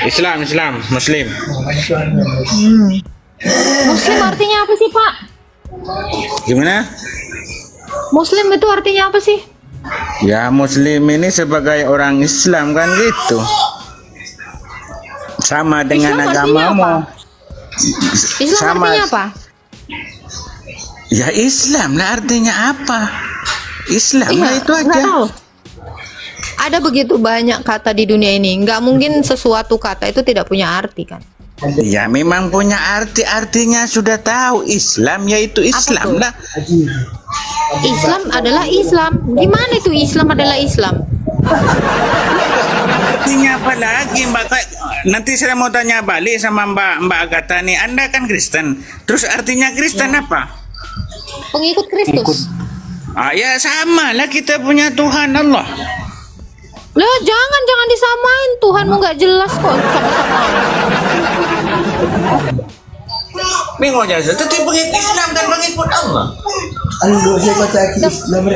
Islam, Muslim. Muslim artinya apa sih, Pak? Gimana? Muslim itu artinya apa sih? Ya, Muslim ini sebagai orang Islam kan gitu. Sama dengan Islam artinya agamamu. apa? Islam Sama. artinya apa? Ya Islam lah artinya apa? Islam lah itu nggak aja. tahu. Ada begitu banyak kata di dunia ini. Nggak mungkin sesuatu kata itu tidak punya arti kan? Ya memang punya arti, artinya sudah tahu. Islam yaitu Islam lah. Islam adalah Islam. Gimana itu Islam adalah Islam? Artinya apa lagi Mbak? Nanti saya mau tanya balik sama Mbak Agatha nih. Anda kan Kristen. Terus artinya Kristen apa? Pengikut Kristus. Ya sama lah, kita punya Tuhan Allah. Loh, jangan disamain. Tuhanmu nggak jelas kok sama-sama. Bingung aja. Tapi pengikut Islam dan pengikut Allah.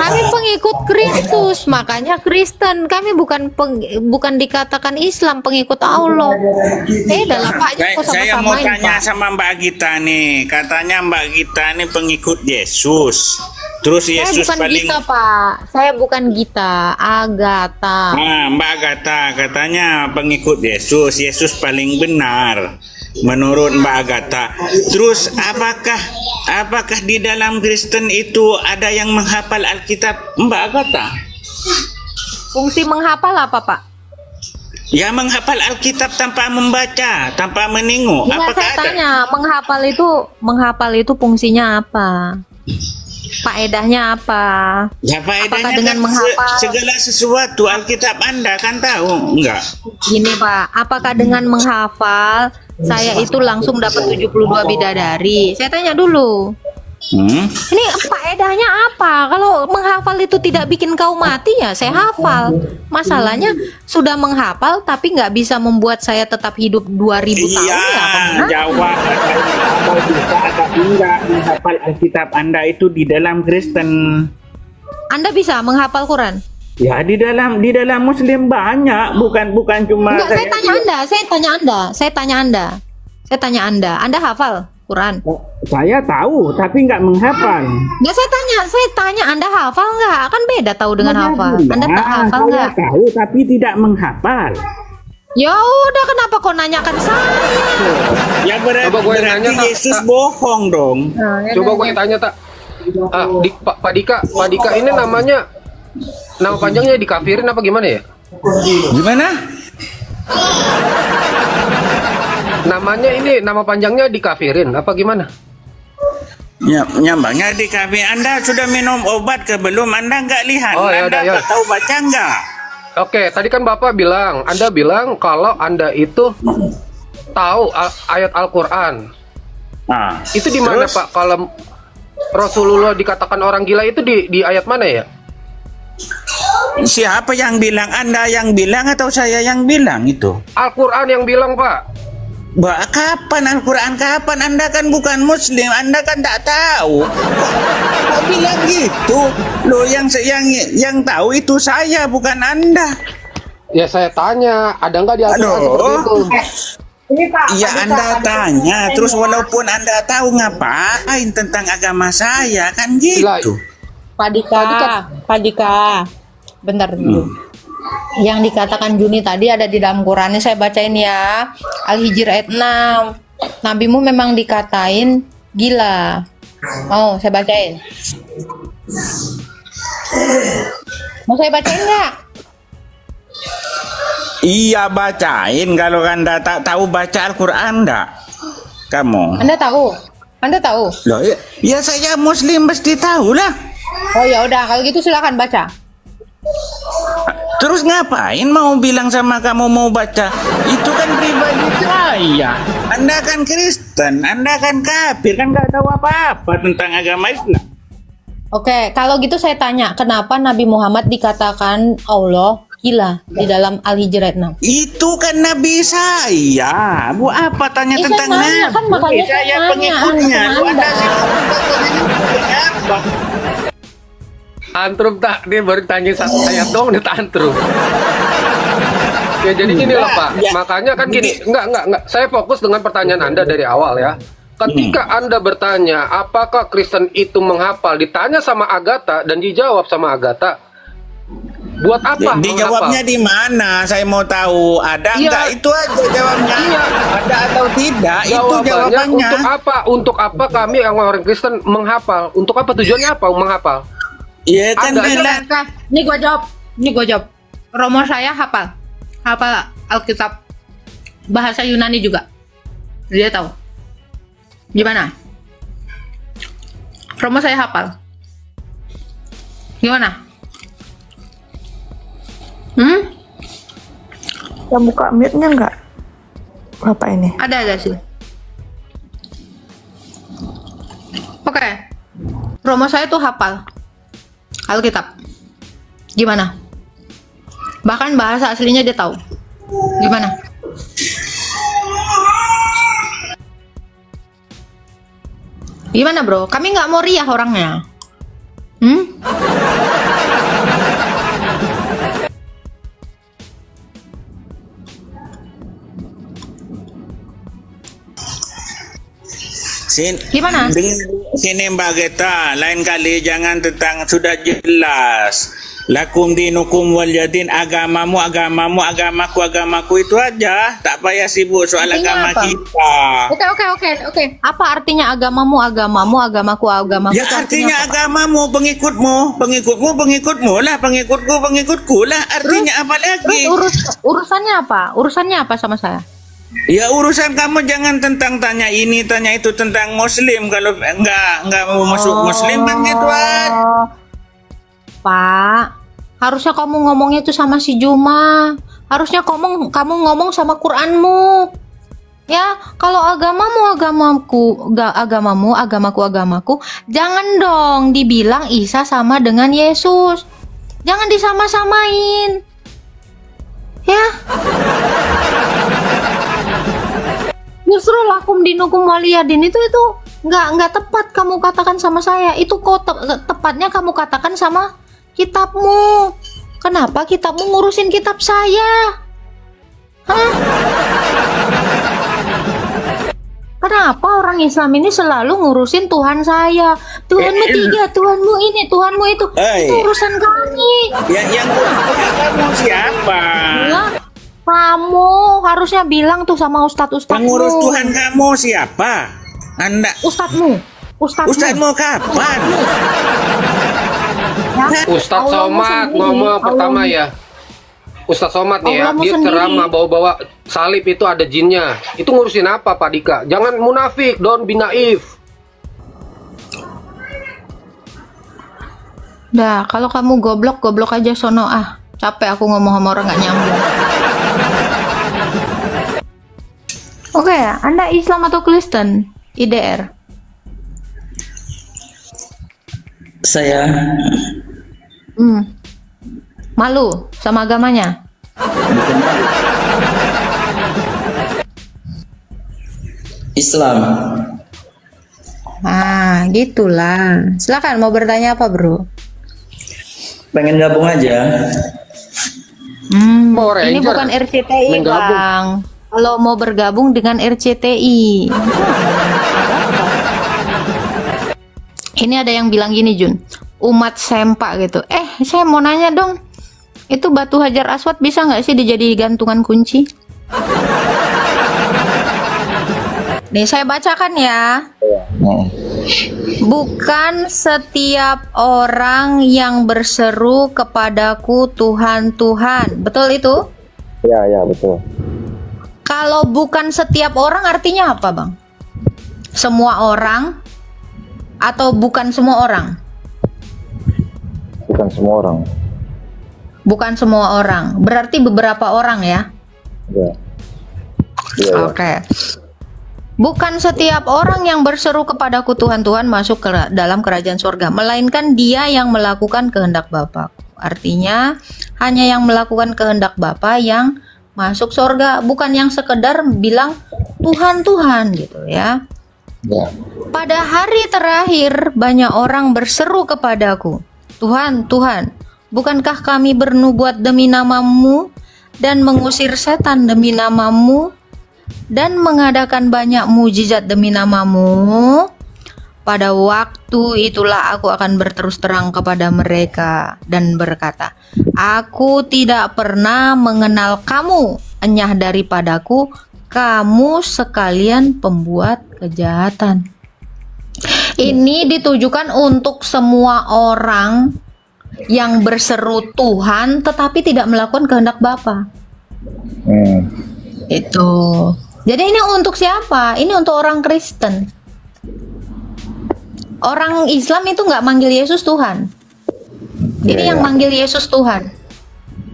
Kami pengikut Kristus, makanya Kristen. Kami bukan dikatakan Islam, pengikut Allah. Dalam Pak, Saya mau tanya sama Mbak Gita nih. Katanya Mbak Gita nih pengikut Yesus. Terus Yesus saya bukan paling Gita, Pak. Saya bukan Gita, Agatha. Nah, Mbak Agatha katanya pengikut Yesus. Yesus paling benar menurut Mbak Agatha. Terus apakah di dalam Kristen itu ada yang menghafal Alkitab, Mbak Agatha? Fungsi menghafal apa, Pak? Ya menghafal Alkitab tanpa membaca, tanpa menengok. Ya, Apakah saya ada? tanya, menghafal itu fungsinya apa? Faedahnya apa? Ya faedahnya Apakah dengan kan menghafal segala sesuatu. Alkitab Anda kan tahu, enggak? Gini, Pak, apakah dengan menghafal saya itu langsung dapat 72 bidadari? Saya tanya dulu. Ini faedahnya apa? Kalau menghafal itu tidak bikin kau mati, ya saya hafal. Masalahnya sudah menghafal tapi nggak bisa membuat saya tetap hidup 2000 tahun ya? Iya, jawab. Kalau bisa tapi enggak menghafal Alkitab Anda itu di dalam Kristen. Anda bisa menghafal Quran? Ya di dalam Muslim banyak, bukan cuma. Enggak, saya tanya Anda. Anda hafal Quran? Saya tahu, tapi nggak menghafal. Enggak, saya tanya Anda hafal nggak? Kan beda tahu dengan hafal. Anda tak hafal nggak? Saya tahu, tapi tidak menghafal. Ya udah, kenapa kau nanyakan saya? Ya berarti nanya, Yesus bohong dong. Coba gue tanya, tak. Pak Dika ini nama panjangnya dikafirin apa gimana ya? Gimana? Nama panjangnya dikafirin apa gimana? Ya, nyambangnya di kafe. Anda sudah minum obat ke belum? Anda nggak lihat? Oh, ya Anda udah, ya. tahu baca nggak? Oke, tadi kan Bapak bilang, Anda bilang kalau Anda itu tahu ayat Al-Qur'an. Nah, Itu di mana, terus? Pak? Kalau Rasulullah dikatakan orang gila itu di ayat mana ya? Siapa yang bilang? Anda yang bilang atau saya yang bilang itu? Al-Qur'an yang bilang, Pak. Kapan Al-Quran? Kapan? Anda kan bukan Muslim, Anda kan tak tahu. Kok bilang gitu? Loh, yang tahu itu saya, bukan Anda. Ya saya tanya, ada nggak di Al-Qur'an Aduh. seperti itu? Ini Pak. Iya, Anda tanya, terus walaupun Anda tahu ngapain tentang agama saya, kan gitu. Pak Dika. Bentar dulu. Yang dikatakan Juni tadi ada di dalam Qurannya, saya bacain ya. Al-Hijr ayat 6. Nabimu memang dikatain gila. Mau saya bacain? Mau saya bacain nggak? Iya, bacain. Kalau Anda tak tahu baca Al-Quran enggak? Kamu? Anda tahu? Loh, ya saya Muslim mesti tahu lah. Oh ya udah, kalau gitu silakan baca. Terus ngapain mau bilang sama kamu mau baca? Itu kan pribadi saya. Anda kan Kristen, Anda kan kafir, kan nggak tahu apa-apa tentang agama Islam. Oke, kalau gitu saya tanya, kenapa Nabi Muhammad dikatakan Allah gila di dalam Al-Hijr ayat 6? Itu kan Nabi saya. Bu apa tanya tentang nanya, Nabi? kan makanya Saya saya pengikutnya. nanya, Lu Anda Anda. sih apa? Antrum tak, dia baru tanya ayat dong, udah tantrum. Ya jadi gini loh Pak, Ya. makanya kan gini, enggak. Saya fokus dengan pertanyaan Anda dari awal ya. Ketika Anda bertanya, apakah Kristen itu menghafal? Ditanya sama Agatha dan dijawab sama Agatha. Buat apa Dijawabnya menghafal? di mana? Saya mau tahu. Ada Iya. enggak? Itu aja jawabnya. Iya. Ada atau tidak? Itu Jawabannya jawabannya. untuk apa? Untuk apa kami yang orang Kristen menghafal? Untuk apa tujuannya apa menghafal? Iya kan Ada. bilang. Oke, ini gua jawab. Romo saya hafal Alkitab bahasa Yunani juga. Dia tahu. Gimana? Romo saya hafal. Gimana? Ya buka mute-nya nggak? Bapak ini. Ada sih. Oke. Romo saya tuh hafal Alkitab. Gimana? Bahkan bahasa aslinya dia tahu. Gimana? Gimana bro? Kami nggak mau riah orangnya. Gimana? Sini Mbak Geta, lain kali jangan tentang sudah jelas. Lakum dinukum walyadin, agamamu, agamaku itu aja. Tak payah sibuk soal Artinya agama apa? kita. Oke. Apa artinya agamamu, agamaku? Ya Itu artinya apa? agamamu, pengikutmu lah, pengikutku lah. Artinya apa lagi? Terus urusannya apa? Urusannya apa sama saya? Ya urusan kamu jangan tentang tanya ini, tanya itu tentang Muslim. Kalau enggak mau masuk Muslim kan gitu aja. Pak, harusnya kamu ngomongnya itu sama si Juma. Harusnya kamu ngomong sama Quranmu. Ya, kalau agamaku, jangan dong dibilang Isa sama dengan Yesus. Jangan disama-samain. Ya. Justru lakum dinukum waliyadin itu nggak tepat kamu katakan sama saya. Itu kok tepatnya kamu katakan sama kitabmu. Kenapa kitabmu ngurusin kitab saya? Hah? Kenapa orang Islam ini selalu ngurusin Tuhan saya? Tuhanmu tiga, Tuhanmu ini, Tuhanmu itu. Itu urusan kami. Yang kamu siapa? Ya, kamu harusnya bilang tuh sama ustadz-ustadzmu. Pengurus Tuhan kamu siapa? Anda. Ustadzmu kapan? Ya, Ustadz Allahmu Somad sendiri, ngomong pertama Allahmu. ya. Ustadz Somad nih ya, Allahmu dia sendiri. ceramah bawa-bawa salib itu ada jinnya. Itu ngurusin apa Pak Dika? Jangan munafik, don't be naif. Dah, kalau kamu goblok aja sono ah. Capek aku ngomong sama orang nggak nyambung. Oke, Anda Islam atau Kristen? IDR. Saya Malu sama agamanya? Islam. Nah, gitulah. Silakan mau bertanya apa, Bro? Pengen gabung aja. Power Ini Ranger. bukan RCTI, Main gabung. Bang. Kalau mau bergabung dengan RCTI. Ini ada yang bilang gini, Jun. Umat sempak gitu. Saya mau nanya dong. Itu batu Hajar Aswad bisa nggak sih dijadi gantungan kunci? Nih saya bacakan ya. Bukan setiap orang yang berseru kepadaku Tuhan, Tuhan. Betul itu? Ya, betul. Kalau bukan setiap orang artinya apa, Bang? Semua orang atau bukan semua orang? Bukan semua orang. Bukan semua orang. Berarti beberapa orang ya? Ya. Iya. Oke. Bukan setiap orang yang berseru kepadaku Tuhan, Tuhan masuk ke dalam kerajaan surga, melainkan dia yang melakukan kehendak Bapa. Artinya hanya yang melakukan kehendak Bapa yang masuk surga, bukan yang sekedar bilang Tuhan, Tuhan gitu ya. Ya. Pada hari terakhir banyak orang berseru kepadaku, Tuhan, Tuhan, bukankah kami bernubuat demi namamu dan mengusir setan demi namamu dan mengadakan banyak mujizat demi namamu, pada waktu itulah aku akan berterus terang kepada mereka dan berkata, aku tidak pernah mengenal kamu, enyah daripadaku, kamu sekalian pembuat kejahatan. Ini ditujukan untuk semua orang yang berseru Tuhan tetapi tidak melakukan kehendak Bapa. Itu. Jadi ini untuk siapa? Ini untuk orang Kristen. Orang Islam itu nggak manggil Yesus Tuhan. Jadi yang manggil Yesus Tuhan.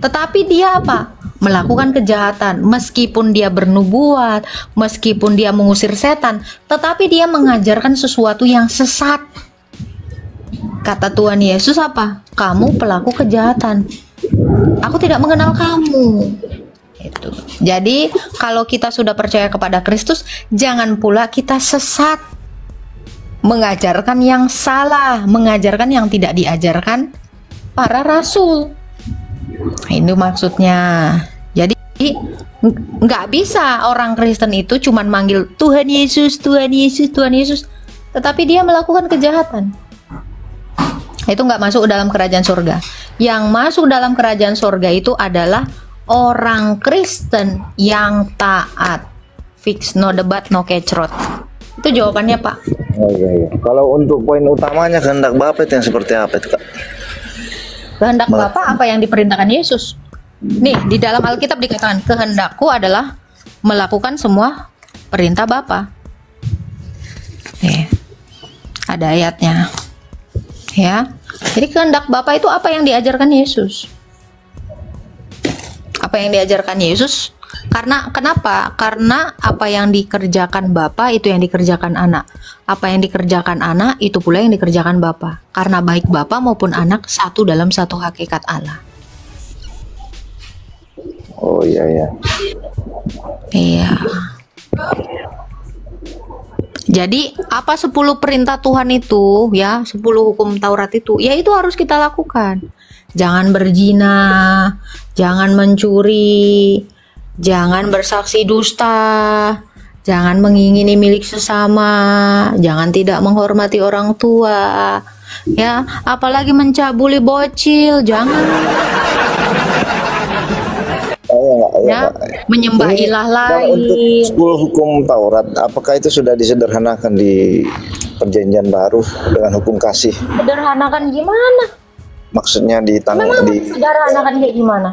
Tetapi dia apa? Melakukan kejahatan. Meskipun dia bernubuat, meskipun dia mengusir setan, tetapi dia mengajarkan sesuatu yang sesat. Kata Tuhan Yesus apa? Kamu pelaku kejahatan. Aku tidak mengenal kamu. Itu. Jadi kalau kita sudah percaya kepada Kristus, jangan pula kita sesat, mengajarkan yang salah, mengajarkan yang tidak diajarkan para rasul. Itu maksudnya. Jadi nggak bisa orang Kristen itu cuman manggil Tuhan Yesus, Tuhan Yesus, Tuhan Yesus, tetapi dia melakukan kejahatan. Itu nggak masuk dalam kerajaan surga. Yang masuk dalam kerajaan surga itu adalah orang Kristen yang taat. Fix, no debat, no kecrot. Itu jawabannya, Pak. Oh iya. Kalau untuk poin utamanya kehendak Bapa itu yang seperti apa itu, Kak? Kehendak Bapa apa yang diperintahkan Yesus. Nih, di dalam Alkitab dikatakan, kehendakku adalah melakukan semua perintah Bapa. Nih, ada ayatnya. Ya. Jadi kehendak Bapa itu apa yang diajarkan Yesus. Apa yang diajarkan Yesus? Karena kenapa? Karena apa yang dikerjakan Bapa itu yang dikerjakan anak. Apa yang dikerjakan anak itu pula yang dikerjakan Bapa. Karena baik Bapa maupun anak satu dalam satu hakikat Allah. Oh iya. Iya. Jadi apa 10 perintah Tuhan itu ya, 10 hukum Taurat itu, ya itu harus kita lakukan. Jangan berzina, jangan mencuri, jangan bersaksi dusta, jangan mengingini milik sesama, jangan tidak menghormati orang tua, ya, apalagi mencabuli bocil, jangan. Ya, menyembah ilah lain. Untuk 10 hukum Taurat, apakah itu sudah disederhanakan di Perjanjian Baru dengan hukum kasih? Sederhanakan gimana? Maksudnya sederhanakan kayak gimana?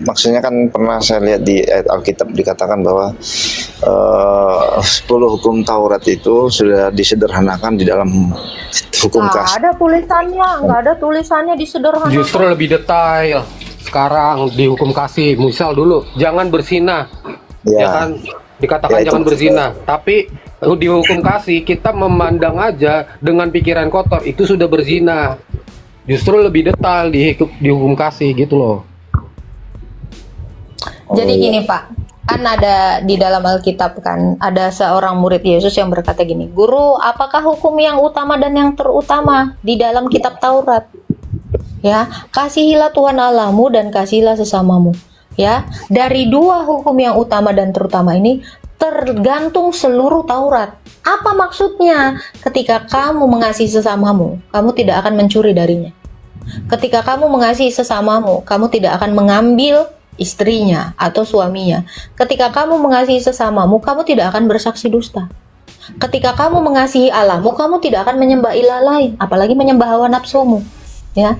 Maksudnya kan pernah saya lihat di ayat Alkitab dikatakan bahwa 10 hukum Taurat itu sudah disederhanakan di dalam hukum kasih. Nggak ada tulisannya disederhanakan. Justru lebih detail. Sekarang di hukum kasih, misal dulu jangan berzina, ya kan dikatakan jangan berzina, tapi di hukum kasih kita memandang aja dengan pikiran kotor itu sudah berzina. Justru lebih detail di hukum kasih gitu loh. Jadi gini Pak, kan ada di dalam Alkitab kan ada seorang murid Yesus yang berkata gini, Guru, apakah hukum yang utama dan yang terutama di dalam kitab Taurat? Ya, kasihilah Tuhan Allahmu dan kasihilah sesamamu. Ya, dari dua hukum yang utama dan terutama ini tergantung seluruh Taurat. Apa maksudnya? Ketika kamu mengasihi sesamamu, kamu tidak akan mencuri darinya. Ketika kamu mengasihi sesamamu, kamu tidak akan mengambil istrinya atau suaminya. Ketika kamu mengasihi sesamamu, kamu tidak akan bersaksi dusta. Ketika kamu mengasihi Allahmu, kamu tidak akan menyembah ilah lain, apalagi menyembah hawa nafsumu. Ya,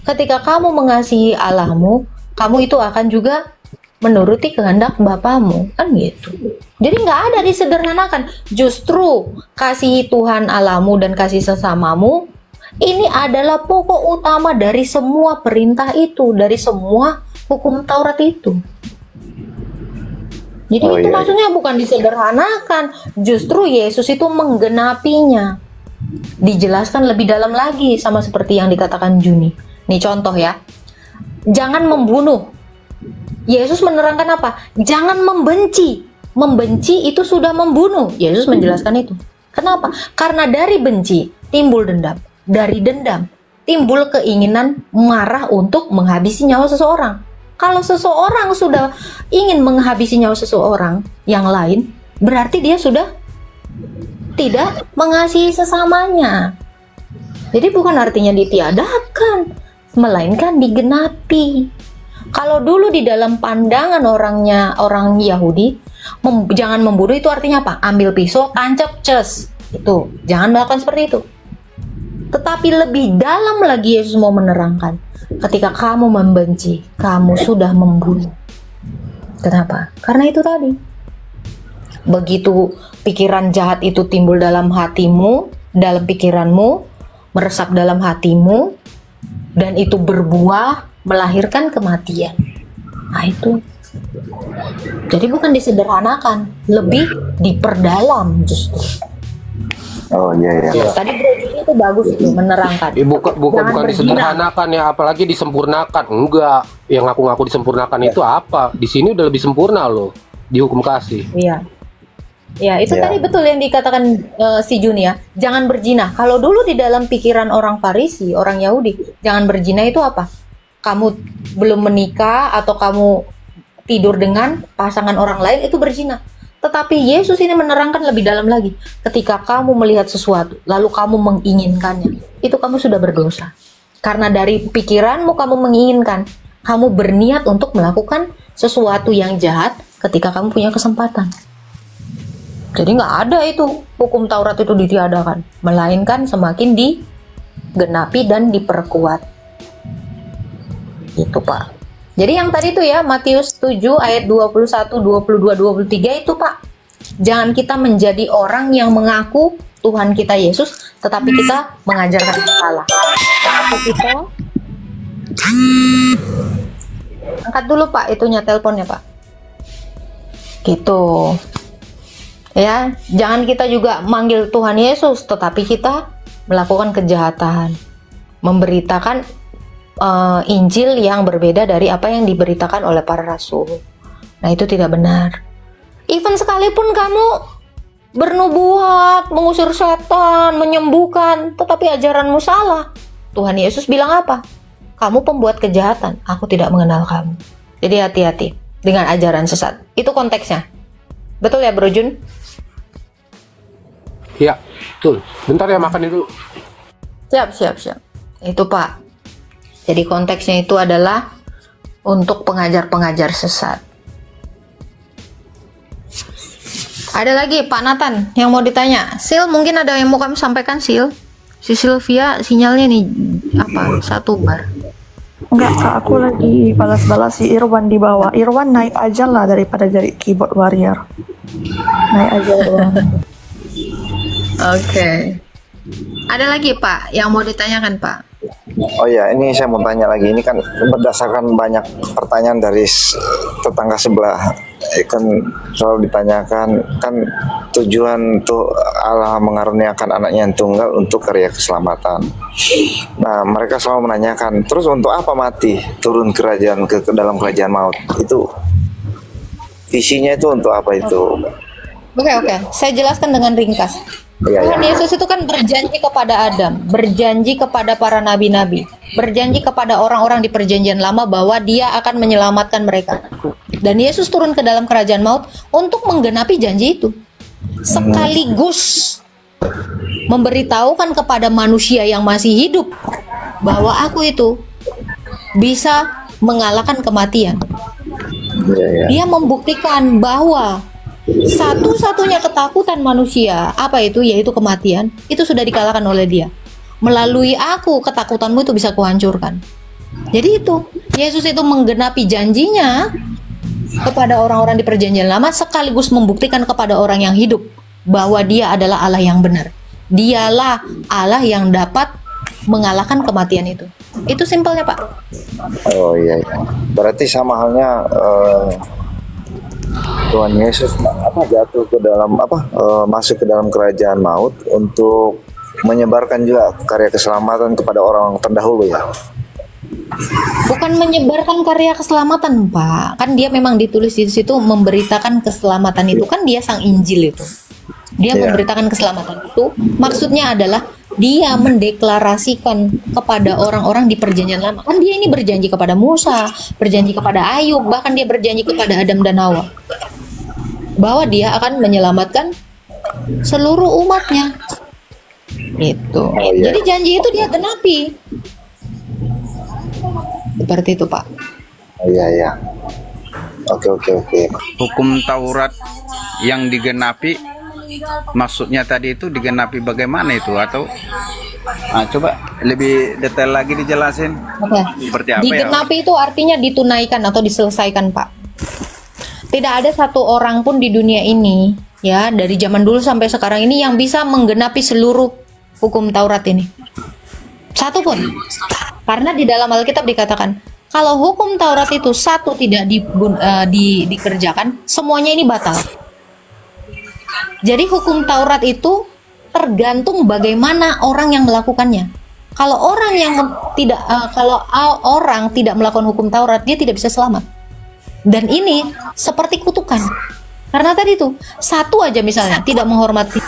ketika kamu mengasihi Allahmu, kamu itu akan juga menuruti kehendak Bapamu, kan gitu. Jadi nggak ada disederhanakan. Justru kasihi Tuhan Allahmu dan kasih sesamamu ini adalah pokok utama dari semua perintah itu, dari semua hukum Taurat itu. Jadi itu maksudnya bukan disederhanakan, justru Yesus itu menggenapinya. Dijelaskan lebih dalam lagi sama seperti yang dikatakan Juni. Nih contoh ya, jangan membunuh. Yesus menerangkan apa? Jangan membenci. Membenci itu sudah membunuh. Yesus menjelaskan itu. Kenapa? Karena dari benci timbul dendam. Dari dendam timbul keinginan marah untuk menghabisi nyawa seseorang. Kalau seseorang sudah ingin menghabisi nyawa seseorang yang lain, berarti dia sudah tidak mengasihi sesamanya. Jadi bukan artinya ditiadakan, melainkan digenapi. Kalau dulu di dalam pandangan orang Yahudi, jangan membunuh itu artinya apa? Ambil pisau, tancap, ces. Itu, jangan melakukan seperti itu. Tetapi lebih dalam lagi Yesus mau menerangkan, ketika kamu membenci, kamu sudah membunuh. Kenapa? Karena itu tadi. Begitu pikiran jahat itu timbul dalam hatimu, dalam pikiranmu, meresap dalam hatimu, dan itu berbuah, melahirkan kematian. Nah itu. Jadi bukan disederhanakan, lebih diperdalam justru. Oh iya. Tadi Bro Juni itu bagus itu menerangkan. Bukan disederhanakan ya, apalagi disempurnakan. Enggak, yang ngaku-ngaku disempurnakan itu apa? Di sini udah lebih sempurna loh, di hukum kasih. Iya. Ya, itu tadi betul yang dikatakan si Juni ya. Jangan berzina. Kalau dulu di dalam pikiran orang Farisi, orang Yahudi, jangan berzina itu apa? Kamu belum menikah atau kamu tidur dengan pasangan orang lain, itu berzina. Tetapi Yesus ini menerangkan lebih dalam lagi. Ketika kamu melihat sesuatu, lalu kamu menginginkannya, itu kamu sudah berdosa. Karena dari pikiranmu kamu menginginkan, kamu berniat untuk melakukan sesuatu yang jahat ketika kamu punya kesempatan. Jadi nggak ada itu hukum Taurat itu ditiadakan, melainkan semakin digenapi dan diperkuat. Itu Pak. Jadi yang tadi itu ya, Matius 7 ayat 21, 22, 23 itu Pak. Jangan kita menjadi orang yang mengaku Tuhan kita Yesus, tetapi kita mengajarkan yang salah. Tetapi kita angkat dulu Pak, itunya teleponnya Pak. Gitu. Ya, jangan kita juga manggil Tuhan Yesus, tetapi kita melakukan kejahatan, memberitakan Injil yang berbeda dari apa yang diberitakan oleh para rasul. Nah, itu tidak benar. Even sekalipun kamu bernubuat, mengusir setan, menyembuhkan, tetapi ajaranmu salah. Tuhan Yesus bilang apa? Kamu pembuat kejahatan, aku tidak mengenal kamu. Jadi hati-hati dengan ajaran sesat. Itu konteksnya. Betul ya Bro Jun? Iya, betul. Bentar ya, makan dulu. Siap. Itu Pak. Jadi konteksnya itu adalah untuk pengajar-pengajar sesat. Ada lagi Pak Nathan yang mau ditanya. Sil, mungkin ada yang mau kami sampaikan, Sil? Si Sylvia sinyalnya nih apa? 1 bar. Enggak Kak, aku lagi balas-balas si Irwan di bawah. Irwan naik aja lah daripada jadi keyboard warrior. Naik aja Irwan. Oke. Ada lagi Pak yang mau ditanyakan Pak? Oh ya, ini saya mau tanya lagi. Ini kan berdasarkan banyak pertanyaan dari tetangga sebelah. Kan selalu ditanyakan, kan tujuan untuk Allah mengaruniakan anaknya yang tunggal untuk karya keselamatan. Nah, mereka selalu menanyakan, terus untuk apa mati? Turun kerajaan ke dalam kerajaan maut. Itu visinya itu untuk apa itu? Oke. Saya jelaskan dengan ringkas. Tuhan Yesus itu kan berjanji kepada Adam, berjanji kepada para nabi-nabi, berjanji kepada orang-orang di perjanjian lama bahwa dia akan menyelamatkan mereka. Dan Yesus turun ke dalam kerajaan maut untuk menggenapi janji itu. Sekaligus memberitahukan kepada manusia yang masih hidup bahwa aku itu bisa mengalahkan kematian. Dia membuktikan bahwa satu-satunya ketakutan manusia, apa itu? Yaitu kematian. Itu sudah dikalahkan oleh dia. Melalui aku, ketakutanmu itu bisa kuhancurkan. Jadi itu, Yesus itu menggenapi janjinya kepada orang-orang di perjanjian lama, sekaligus membuktikan kepada orang yang hidup bahwa dia adalah Allah yang benar. Dialah Allah yang dapat mengalahkan kematian itu. Itu simpelnya Pak. Oh iya. Berarti sama halnya Tuhan Yesus jatuh ke dalam masuk ke dalam kerajaan maut untuk menyebarkan juga karya keselamatan kepada orang terdahulu ya. Bukan menyebarkan karya keselamatan Pak, kan dia memang ditulis di situ memberitakan keselamatan itu, kan dia sang Injil itu. Dia memberitakan keselamatan itu, maksudnya adalah dia mendeklarasikan kepada orang-orang di perjanjian lama. Kan dia ini berjanji kepada Musa, berjanji kepada Ayub, bahkan dia berjanji kepada Adam dan Hawa bahwa dia akan menyelamatkan seluruh umatnya. Itu. Jadi janji itu dia genapi. Seperti itu, Pak. Iya. Oke. Hukum Taurat yang digenapi, maksudnya tadi itu digenapi bagaimana itu, atau coba lebih detail lagi dijelasin. Oke. Seperti apa digenapi ya? Itu artinya ditunaikan atau diselesaikan, Pak. Tidak ada satu orang pun di dunia ini, ya, dari zaman dulu sampai sekarang ini yang bisa menggenapi seluruh hukum Taurat ini. Satu pun. Karena di dalam Alkitab dikatakan, kalau hukum Taurat itu satu tidak dikerjakan, semuanya ini batal. Jadi hukum Taurat itu tergantung bagaimana orang yang melakukannya. Kalau orang tidak melakukan hukum Taurat, dia tidak bisa selamat. Dan ini seperti kutukan. Karena tadi itu satu aja misalnya tidak menghormati.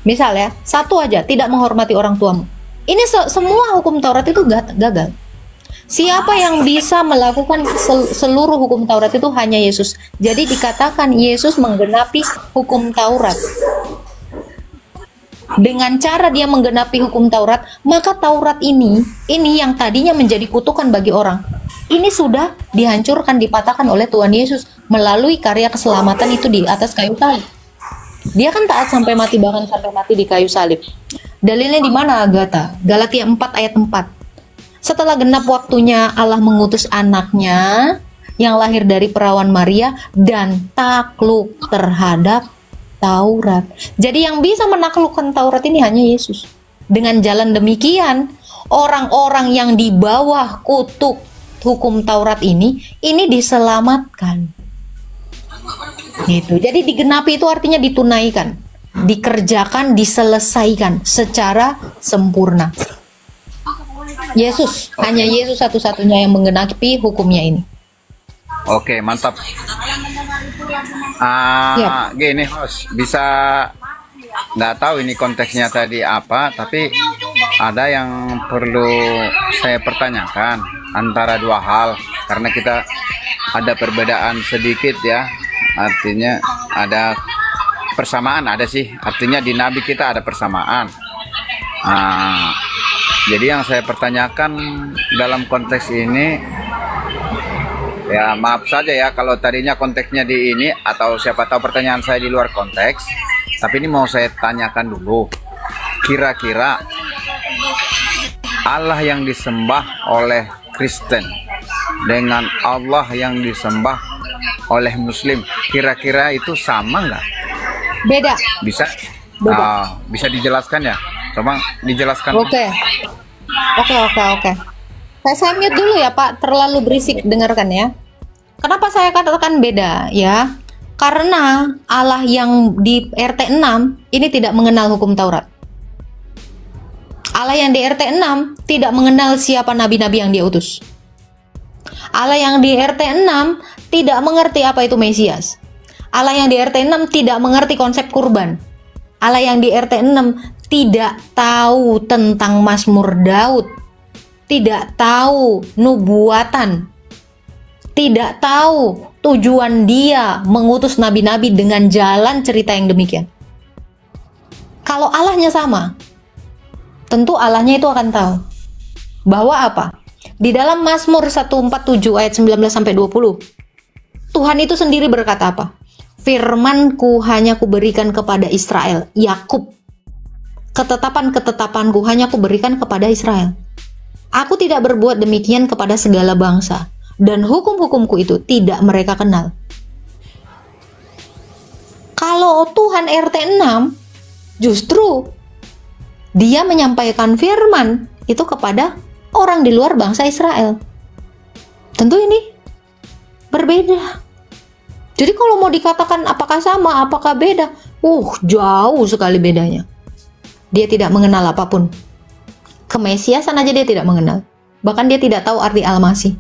Misalnya satu aja tidak menghormati orang tuamu. Ini semua hukum Taurat itu gagal. Siapa yang bisa melakukan seluruh hukum Taurat itu hanya Yesus. Jadi dikatakan Yesus menggenapi hukum Taurat. Dengan cara dia menggenapi hukum Taurat, maka Taurat ini yang tadinya menjadi kutukan bagi orang, ini sudah dihancurkan, dipatahkan oleh Tuhan Yesus melalui karya keselamatan itu di atas kayu salib. Dia kan taat sampai mati, bahkan sampai mati di kayu salib. Dalilnya di mana, Agatha? Galatia 4 ayat 4. Setelah genap waktunya Allah mengutus anaknya yang lahir dari perawan Maria dan takluk terhadap Taurat. Jadi yang bisa menaklukkan Taurat ini hanya Yesus. Dengan jalan demikian, orang-orang yang di bawah kutuk hukum Taurat ini diselamatkan. Gitu. Jadi digenapi itu artinya ditunaikan, dikerjakan, diselesaikan secara sempurna. Yesus, hanya Yesus satu-satunya yang menggenapi hukumnya ini. Oke, mantap. Gini host, bisa nggak tahu ini konteksnya tadi apa, tapi ada yang perlu saya pertanyakan antara dua hal, karena kita ada perbedaan sedikit ya. Artinya ada persamaan, ada sih. Artinya di Nabi kita ada persamaan. Jadi yang saya pertanyakan dalam konteks ini, ya maaf saja ya kalau tadinya konteksnya di ini, atau siapa tahu pertanyaan saya di luar konteks. Tapi ini mau saya tanyakan dulu. Kira-kira Allah yang disembah oleh Kristen dengan Allah yang disembah oleh Muslim, kira-kira itu sama nggak? Beda. Bisa? Beda. Bisa dijelaskan ya? Coba dijelaskan. Oke. Saya mute dulu ya, Pak. Terlalu berisik, dengarkan ya. Kenapa saya katakan beda ya? Karena Allah yang di RT 6 ini tidak mengenal hukum Taurat. Allah yang di RT 6 tidak mengenal siapa nabi-nabi yang dia utus. Allah yang di RT 6 tidak mengerti apa itu Mesias. Allah yang di RT 6 tidak mengerti konsep kurban. Allah yang di RT 6 tidak tahu tentang Mazmur Daud. Tidak tahu nubuatan. Tidak tahu tujuan dia mengutus nabi-nabi dengan jalan cerita yang demikian. Kalau Allahnya sama, tentu Allahnya itu akan tahu bahwa apa? Di dalam Mazmur 147 ayat 19 sampai 20, Tuhan itu sendiri berkata apa? Firman-Ku hanya Kuberikan kepada Israel, Yakub. Ketetapan-ketetapan-Ku hanya Kuberikan kepada Israel. Aku tidak berbuat demikian kepada segala bangsa, dan hukum-hukumku itu tidak mereka kenal. Kalau Tuhan RT 6, justru dia menyampaikan firman itu kepada orang di luar bangsa Israel. Tentu ini berbeda. Jadi kalau mau dikatakan apakah sama, apakah beda? Jauh sekali bedanya. Dia tidak mengenal apapun. Kemesiasan aja dia tidak mengenal. Bahkan dia tidak tahu arti Al-Masih.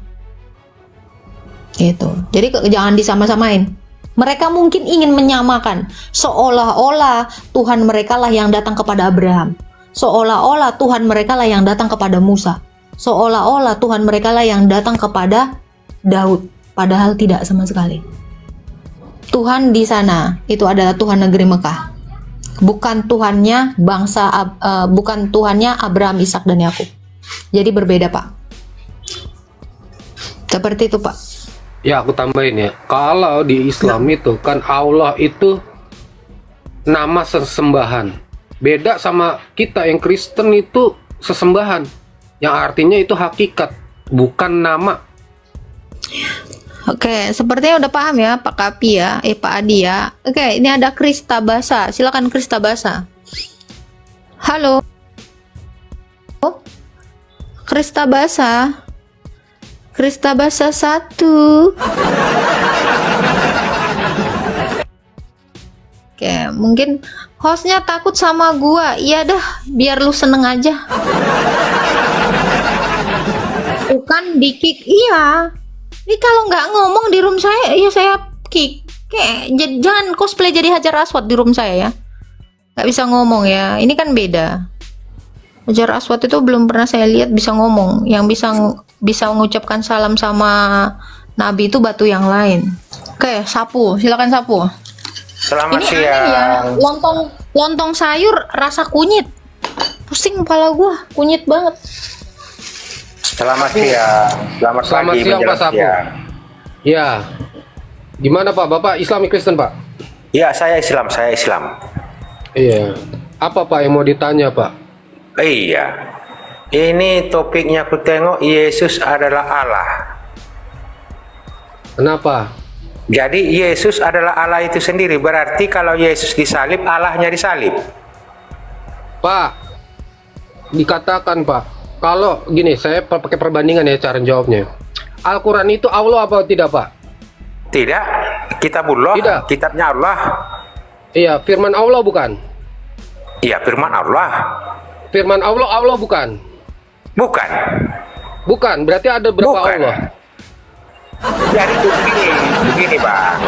Gitu. Jadi jangan disama-samain. Mereka mungkin ingin menyamakan, seolah-olah Tuhan mereka lah yang datang kepada Abraham, seolah-olah Tuhan mereka lah yang datang kepada Musa, seolah-olah Tuhan mereka lah yang datang kepada Daud, padahal tidak sama sekali. Tuhan di sana itu adalah Tuhan negeri Mekah, bukan Tuhannya bukan Tuhannya Abraham, Ishak dan Yakub. Jadi berbeda, Pak. Seperti itu, Pak. Ya, aku tambahin ya. Kalau di Islam itu kan Allah itu nama sesembahan. Beda sama kita yang Kristen itu sesembahan, yang artinya itu hakikat, bukan nama. Oke, sepertinya udah paham ya Pak Kapi ya, Pak Adi ya. Oke, ini ada Krista Basa. Silakan Krista Basa. Halo. Krista Basa. Krista Basa 1. Oke, mungkin hostnya takut sama gua. Iya dah, biar lu seneng aja. Bukan di kick, iya. Ini kalau nggak ngomong di room saya, ya saya kick. Kayak jangan cosplay jadi Hajar Aswad di room saya ya. Nggak bisa ngomong ya. Ini kan beda. Hajar Aswad itu belum pernah saya lihat bisa ngomong. Yang bisa mengucapkan salam sama Nabi itu batu yang lain. Oke, sapu. Silakan sapu. Selamat ini siang. Aneh ya. Lontong sayur rasa kunyit. Pusing kepala gua, kunyit banget. Selamat siang. Selamat pagi siang Pak Sapu. Ya. Gimana Pak? Bapak Islam Kristen Pak? Ya, saya Islam. Iya. Apa Pak yang mau ditanya Pak? Iya. Ini topiknya aku tengok Yesus adalah Allah. Kenapa? Jadi Yesus adalah Allah itu sendiri. Berarti kalau Yesus disalib, Allahnya disalib. Pak, dikatakan Pak, kalau gini, saya pakai perbandingan ya cara jawabnya. Al-Quran itu Allah apa tidak Pak? Tidak, kitabullah, tidak. Kitabnya Allah. Iya, firman Allah bukan? Iya, firman Allah. Firman Allah bukan? Bukan. Bukan, berarti ada berapa bukan. Allah? Jadi begini Bang.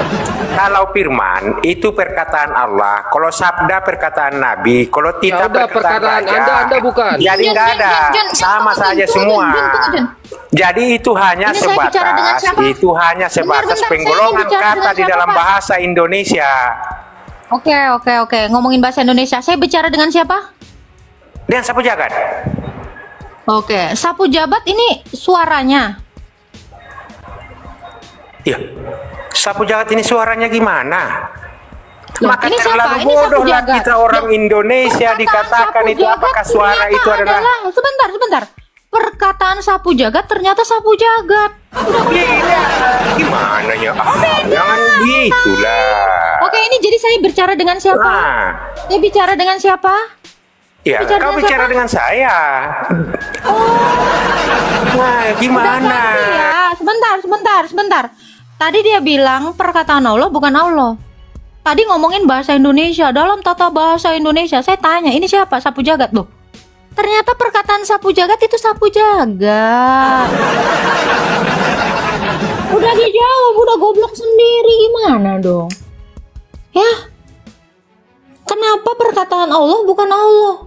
Kalau firman itu perkataan Allah, kalau sabda perkataan Nabi, kalau tidak ya perkataan raja, Anda bukan. Jadi nggak ada, sama saja semua. Jadi itu hanya sebatas penggolongan kata di dalam bahasa Indonesia. Oke. Ngomongin bahasa Indonesia, saya bicara dengan siapa? Dengan sapu jagat. Oke, sapu jabat ini suaranya. Iya. Sapu jagat ini suaranya gimana? Ya, Maka ini terlalu siapa? bodohlah kita orang Indonesia dikatakan itu apakah suara itu adalah sebentar. Perkataan sapu jagat ternyata sapu jagat. Iya, gimana ya? Jangan gitulah. Oke, ini jadi saya bicara dengan siapa? Saya bicara dengan siapa? Ya, kau bicara dengan saya. Nah, gimana? Ya, sebentar. Tadi dia bilang perkataan Allah bukan Allah. Tadi ngomongin bahasa Indonesia, dalam tata bahasa Indonesia. Saya tanya, ini siapa? Sapu jagat loh. Ternyata perkataan sapu jagat itu sapu jagat. Udah dijawab, udah goblok sendiri, gimana dong? Ya, kenapa perkataan Allah bukan Allah?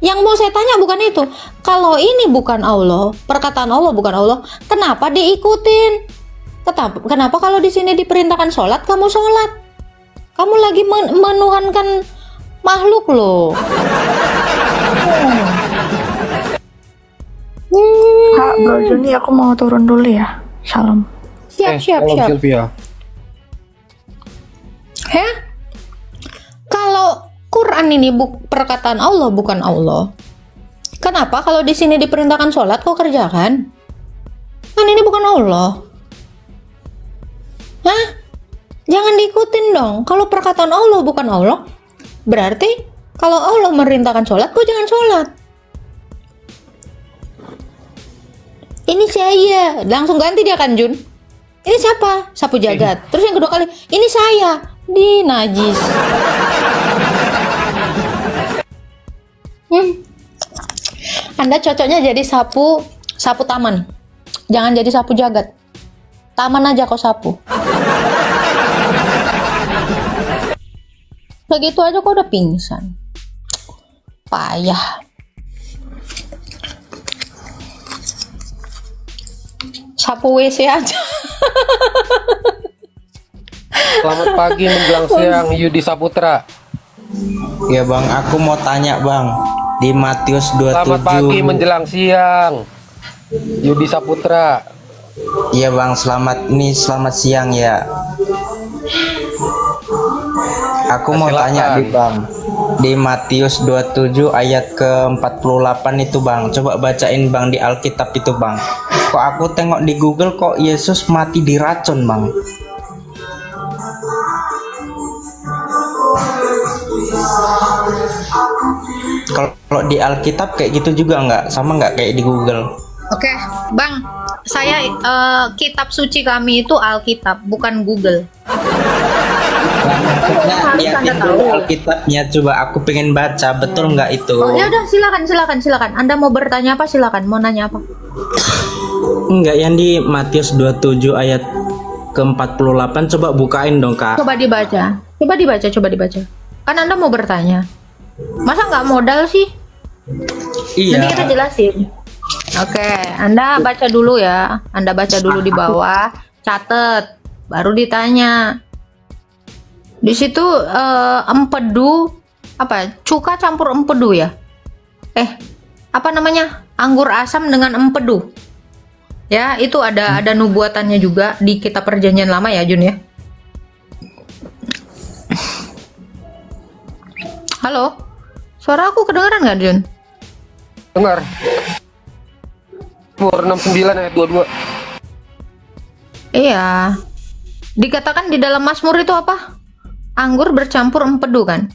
Yang mau saya tanya bukan itu. Kalau ini bukan Allah, perkataan Allah bukan Allah, kenapa diikutin? Kenapa kalau di sini diperintahkan sholat, kamu sholat? Kamu lagi menuhankan makhluk loh. Kak, Bro Juni, aku mau turun dulu ya. Shalom. Siap. Sylvia. Kalau Quran ini perkataan Allah bukan Allah, kenapa kalau di sini diperintahkan sholat kau kerjakan? Kan ini bukan Allah. Jangan diikutin dong. Kalau perkataan Allah bukan Allah, berarti kalau Allah merintahkan sholat, kau jangan sholat. Ini saya, langsung ganti dia kan Jun. Ini siapa? Sapu jagat. Terus yang kedua kali, ini saya, di najis. Anda cocoknya jadi sapu taman. Jangan jadi sapu jagat. Taman aja kau sapu. Segitu aja kok udah pingsan. Payah. Sapu WC aja. Selamat pagi menjelang siang, Yudi Saputra. Ya bang, aku mau tanya bang, di Matius 27. Selamat pagi menjelang siang, Yudi Saputra. Iya bang, selamat siang ya. Aku mau tanya bang, di Matius 27 ayat ke-48 itu bang, coba bacain bang di Alkitab itu bang. Kok aku tengok di Google kok Yesus mati diracun bang. Kalau di Alkitab kayak gitu juga nggak? Sama nggak kayak di Google? Oke, Bang. Saya kitab suci kami itu Alkitab, bukan Google. Ya, itu Alkitabnya, coba aku pengen baca, betul nggak itu? Oh ya udah, silakan. Anda mau bertanya apa? Silakan. Mau nanya apa? Enggak, yang di Matius 27 ayat ke-48 coba bukain dong kak. Coba dibaca. Kan Anda mau bertanya. Masa nggak modal sih? Iya. Nanti kita jelasin. Oke, Anda baca dulu ya. Anda baca dulu di bawah, catet, baru ditanya. Di situ empedu apa? Cuka campur empedu ya? Apa namanya? Anggur asam dengan empedu. Ya, itu ada nubuatannya juga di kitab Perjanjian Lama ya, Jun ya. Halo, suara aku kedengaran nggak, Jun? Dengar. Mazmur 69 ayat 22. Iya. Dikatakan di dalam Mazmur itu apa? Anggur bercampur empedu kan?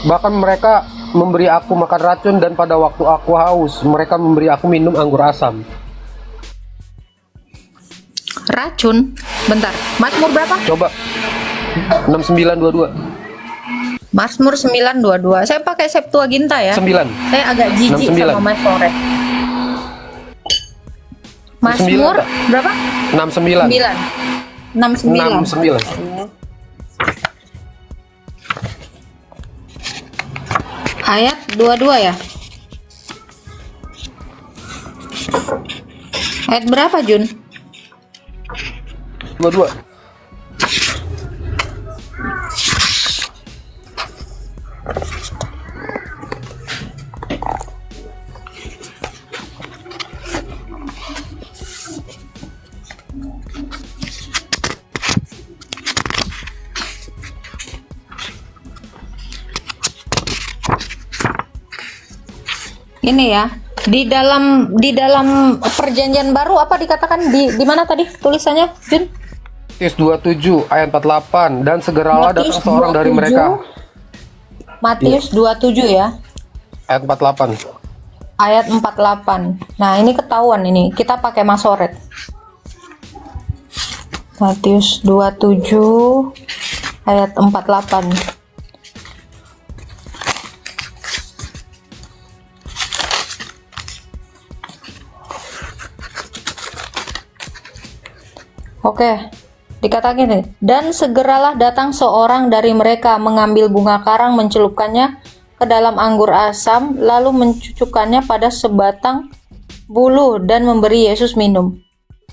Bahkan mereka memberi aku makan racun, dan pada waktu aku haus, mereka memberi aku minum anggur asam. Racun? Bentar. Mazmur berapa? Coba. 6922. Mazmur 922. Saya pakai Septuaginta ya. 9. Saya agak jijik 69. sama Masoret. Mazmur berapa? 69. 69. Ayat 22 ya? Ayat berapa, Jun? 22. Ini ya, di dalam Perjanjian Baru apa dikatakan di mana tadi tulisannya, Jun? Matius 27 ayat 48, dan segeralah datang seorang dari mereka. Matius 27 ya. Ayat 48. Ayat 48. Nah, ini ketahuan ini. Kita pakai Masoret. Matius 27 ayat 48. Oke, dikatakan ini, dan segeralah datang seorang dari mereka mengambil bunga karang, mencelupkannya ke dalam anggur asam, lalu mencucukkannya pada sebatang bulu dan memberi Yesus minum.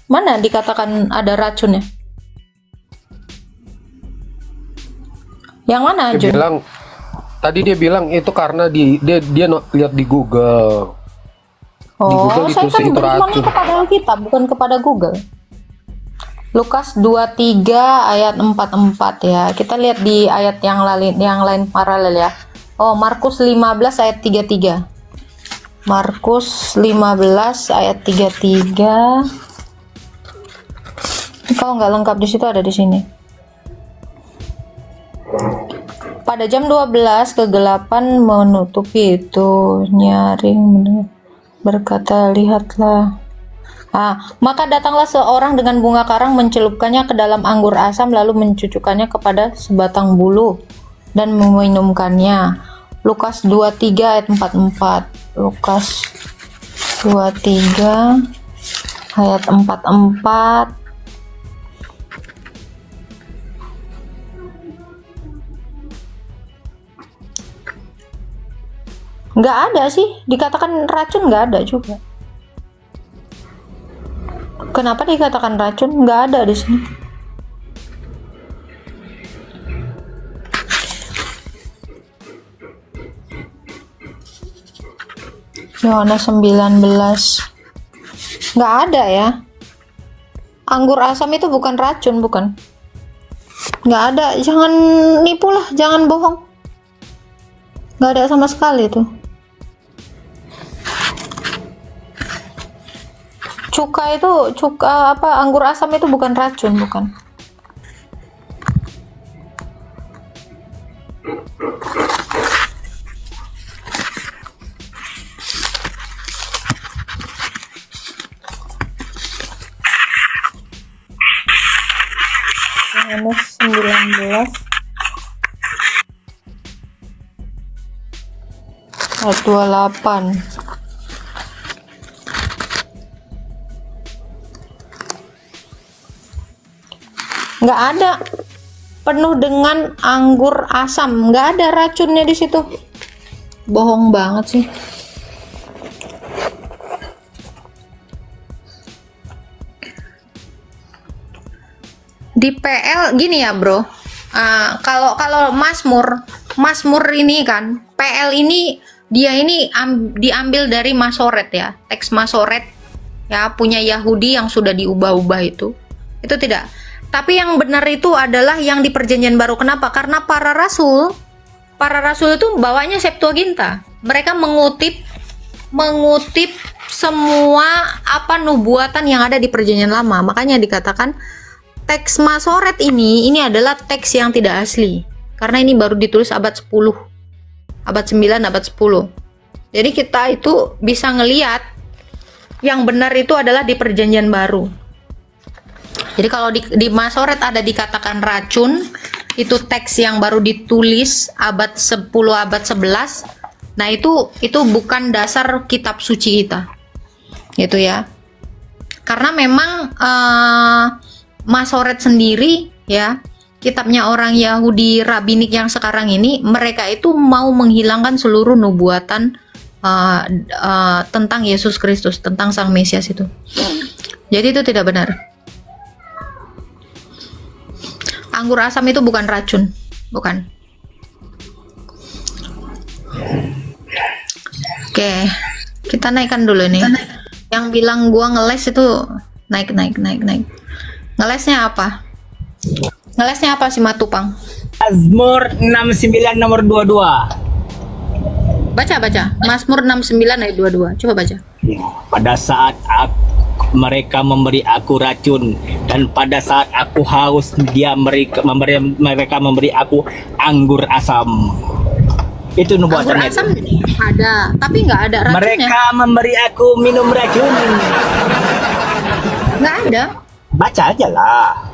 Mana dikatakan ada racunnya? Yang mana, Jun? Tadi dia bilang itu karena dia lihat di Google. Di Google saya kan berimannya kepada Alkitab, bukan kepada Google. Lukas 23 ayat 44 ya. Kita lihat di ayat yang lain paralel ya. Oh, Markus 15 ayat 33. Markus 15 ayat 33. Kalau nggak lengkap di situ ada di sini. Pada jam 12 kegelapan menutupi itu, nyaring berkata, lihatlah. Maka datanglah seorang dengan bunga karang, mencelupkannya ke dalam anggur asam, lalu mencucukkannya kepada sebatang bulu dan meminumkannya. Lukas 23 ayat 44. Lukas 23 ayat 44. Nggak ada sih, dikatakan racun nggak ada juga. Kenapa dikatakan racun? Nggak ada di sini. Yohanes 19. Nggak ada ya. Anggur asam itu bukan racun, bukan. Nggak ada, jangan nipu lah, jangan bohong. Nggak ada sama sekali tuh. Anggur asam itu bukan racun, bukan. Yohanes 19 ayat 28. Nggak ada, penuh dengan anggur asam, nggak ada racunnya di situ. Bohong banget sih. Di PL gini ya bro, kalau Mazmur ini kan, PL ini dia ini diambil dari Masoret ya, teks Masoret ya, punya Yahudi yang sudah diubah-ubah itu tidak. Tapi yang benar itu adalah yang di Perjanjian Baru. Kenapa? Karena para rasul itu bawanya Septuaginta. Mereka mengutip semua nubuatan yang ada di Perjanjian Lama. Makanya dikatakan teks Masoret ini adalah teks yang tidak asli. Karena ini baru ditulis abad 10. Abad 9, abad 10. Jadi kita itu bisa ngelihat yang benar itu adalah di Perjanjian Baru. Jadi kalau di Masoret ada dikatakan racun, itu teks yang baru ditulis abad 10, abad 11. Nah, itu bukan dasar kitab suci kita. Gitu ya. Karena memang Masoret sendiri ya, kitabnya orang Yahudi Rabinik yang sekarang ini, mereka itu mau menghilangkan seluruh nubuatan tentang Yesus Kristus, tentang Sang Mesias itu. Jadi itu tidak benar. Anggur asam itu bukan racun, bukan. Oke, kita naikkan dulu nih. Yang bilang gua ngeles itu naik. Ngelesnya apa? Ngelesnya apa sih Matupang? Mazmur 69 nomor 22. Baca. Mazmur 69 ayat 22. Coba baca. Pada saat mereka memberi aku racun, dan pada saat aku haus mereka memberi aku anggur asam. Itu nubuatannya. Anggur asam ada, tapi nggak ada racunnya. Mereka memberi aku minum racun. Nggak ada. Baca aja lah.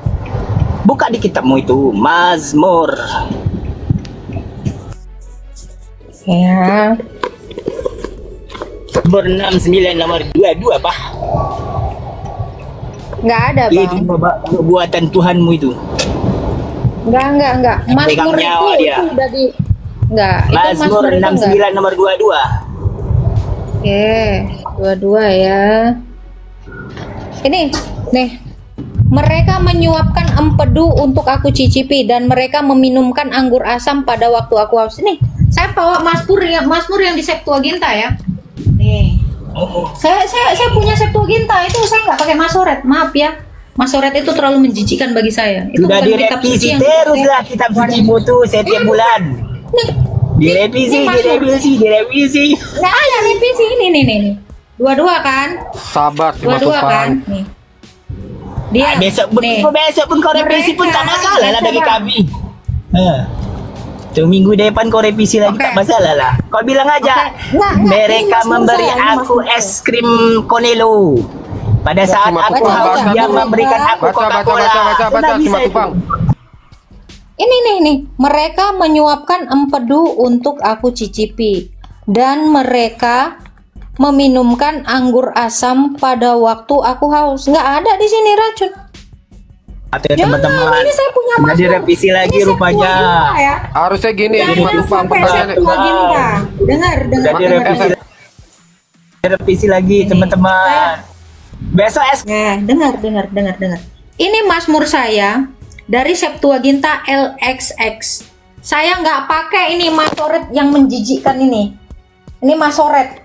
Buka di kitabmu itu, Mazmur. Ya. Mazmur 69 nomor 22, Pak. Nggak ada, Bang. Itu buatan Tuhanmu itu. Enggak. Mazmur itu udah di... Enggak. Mazmur 69 nomor 22. Oke, 22 ya. Ini, nih. Mereka menyuapkan empedu untuk aku cicipi, dan mereka meminumkan anggur asam pada waktu aku haus. Nih, saya bawa Mazmur yang di Septuaginta ya. Nih. Saya punya Septuaginta, itu saya nggak pakai Masoret, maaf ya. Masoret itu terlalu menjijikkan bagi saya. Itu sudah direvisi teruslah kitab suci itu setiap bulan. Direvisi. Nggak ada revisi ini. Dua-dua kan? Sabar, dua-dua kan? Nih. Dia besok pun kau revisi pun tak masalah lah bagi kami. Minggu depan kau revisi lagi tak masalah lah. Kau bilang aja mereka memberi aku es krim Konelo. Pada saat aku haus dia memberikan aku Coca-Cola. Baca. Ini nih. Mereka menyuapkan empedu untuk aku cicipi, dan mereka meminumkan anggur asam pada waktu aku haus. Nggak ada di sini racun. ya teman-teman. Ini saya punya Udah direvisi lagi rupanya. Ya. Harusnya gini, Bang, pertanyaannya. Dengar. Udah direvisi lagi teman-teman. Besok dengar. Ini Mazmur saya dari Septuaginta LXX. Saya nggak pakai ini Masoret yang menjijikkan ini. Ini Masoret.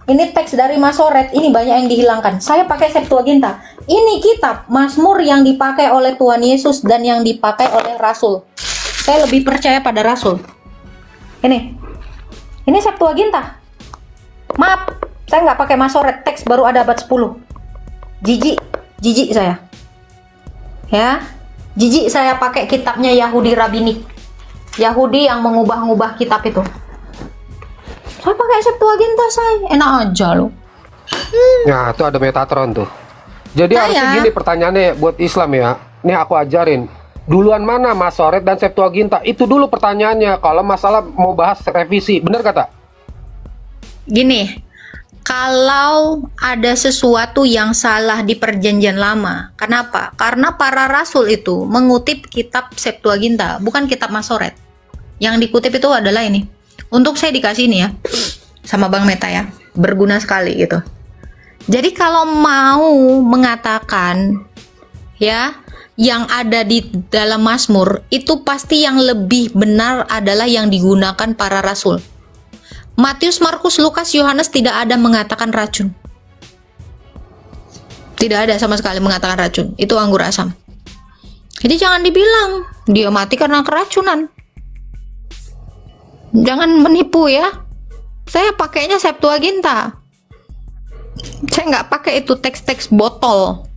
Ini teks dari Masoret. Ini banyak yang dihilangkan. Saya pakai Septuaginta. Ini kitab Mazmur yang dipakai oleh Tuhan Yesus dan yang dipakai oleh Rasul. Saya lebih percaya pada Rasul. Ini Septuaginta. Maaf, saya nggak pakai Masoret. Teks baru ada abad 10. Jijik saya. Ya, jijik saya pakai kitabnya Yahudi Rabbinik. Yahudi yang mengubah-ubah kitab itu. Saya pakai Septuaginta saya. Enak aja loh. Ya, itu ada Metatron tuh. Jadi harusnya gini pertanyaannya buat Islam ya. Nih aku ajarin. Duluan mana Masoret dan Septuaginta? Itu dulu pertanyaannya. Kalau masalah mau bahas revisi, bener kata? Gini. Kalau ada sesuatu yang salah di perjanjian lama, kenapa? Karena para rasul itu mengutip kitab Septuaginta, bukan kitab Masoret. Yang dikutip itu adalah ini. Untuk saya dikasih ini ya, sama Bang Meta ya, berguna sekali gitu. Jadi kalau mau mengatakan ya, yang ada di dalam Mazmur itu pasti yang lebih benar adalah yang digunakan para rasul. Matius, Markus, Lukas, Yohanes tidak ada mengatakan racun. Tidak ada sama sekali mengatakan racun. Itu anggur asam. Jadi jangan dibilang dia mati karena keracunan. Jangan menipu ya. Saya pakainya Septuaginta. Saya nggak pakai itu teks-teks botol.